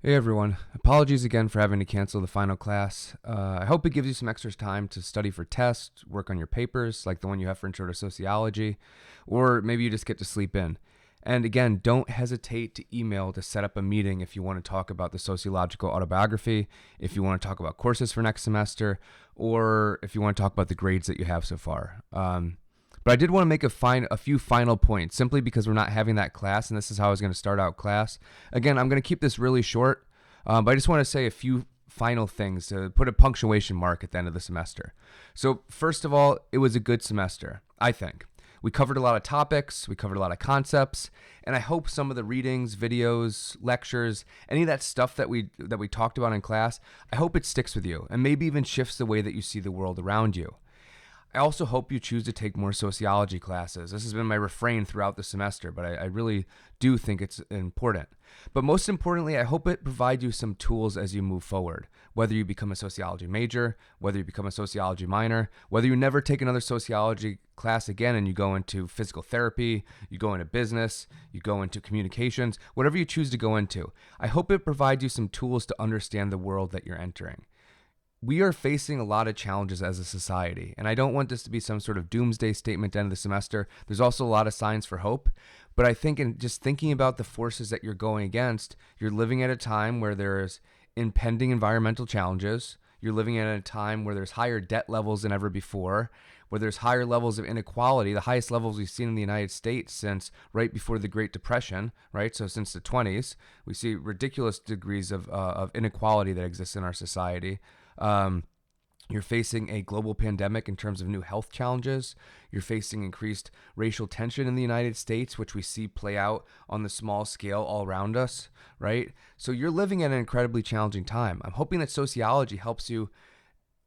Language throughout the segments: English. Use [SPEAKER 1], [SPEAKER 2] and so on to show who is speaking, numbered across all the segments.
[SPEAKER 1] Hey everyone, apologies again for having to cancel the final class. I hope it gives you some extra time to study for tests, work on your papers, like the one you have for Intro to Sociology, or maybe you just get to sleep in. And again, don't hesitate to email to set up a meeting if you want to talk about the sociological autobiography, if you want to talk about courses for next semester, or if you want to talk about the grades that you have so far. But I did want to make a few final points simply because we're not having that class, and this is how I was going to start out class. Again, I'm going to keep this really short, but I just want to say a few final things to put a punctuation mark at the end of the semester. So, first of all, it was a good semester, I think. We covered a lot of topics, we covered a lot of concepts, and I hope some of the readings, videos, lectures, any of that stuff that we talked about in class, I hope it sticks with you and maybe even shifts the way that you see the world around you. I also hope you choose to take more sociology classes. This has been my refrain throughout the semester, but I really do think it's important. But most importantly, I hope it provides you some tools as you move forward, whether you become a sociology major, whether you become a sociology minor, whether you never take another sociology class again and you go into physical therapy, you go into business, you go into communications, whatever you choose to go into. I hope it provides you some tools to understand the world that you're entering. We are facing a lot of challenges as a society, and I don't want this to be some sort of doomsday statement at the end of the semester. There's also a lot of signs for hope, but I think in just thinking about the forces that you're going against, you're living at a time where there's impending environmental challenges. You're living at a time where there's higher debt levels than ever before, where there's higher levels of inequality, the highest levels we've seen in the United States since right before the Great Depression, right? So since the 20s, we see ridiculous degrees of inequality that exists in our society. Um, you're facing a global pandemic in terms of new health challenges. You're facing increased racial tension in the United States, which we see play out on the small scale all around us, right? So you're living at an incredibly challenging time. I'm hoping that sociology helps you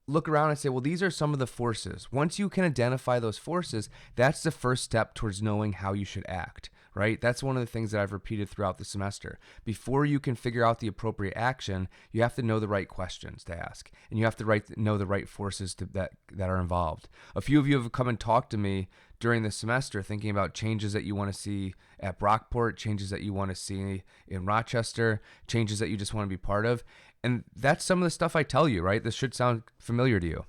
[SPEAKER 1] look around and say, well, these are some of the forces. Once you can identify those forces, that's the first step towards knowing how you should act, right? That's one of the things that I've repeated throughout the semester. Before you can figure out the appropriate action, you have to know the right questions to ask, and you have to know the right forces that are involved. A few of you have come and talked to me during the semester thinking about changes that you want to see at Brockport, changes that you want to see in Rochester, changes that you just want to be part of. And that's some of the stuff I tell you, right? This should sound familiar to you.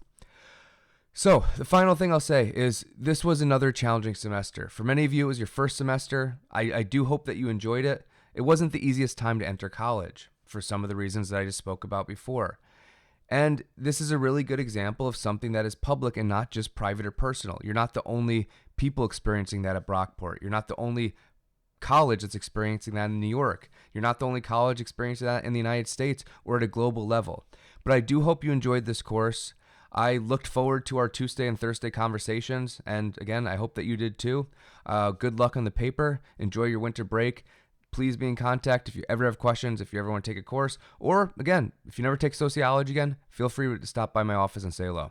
[SPEAKER 1] So the final thing I'll say is this was another challenging semester. For many of you, it was your first semester. I do hope that you enjoyed it. It wasn't the easiest time to enter college for some of the reasons that I just spoke about before. And this is a really good example of something that is public and not just private or personal. You're not the only people experiencing that at Brockport. You're not the only college that's experiencing that in New York. You're not the only college experiencing that in the United States or at a global level. But I do hope you enjoyed this course. I looked forward to our Tuesday and Thursday conversations, and again, I hope that you did too. Good luck on the paper. Enjoy your winter break. Please be in contact if you ever have questions, if you ever want to take a course, or again, if you never take sociology again, feel free to stop by my office and say hello.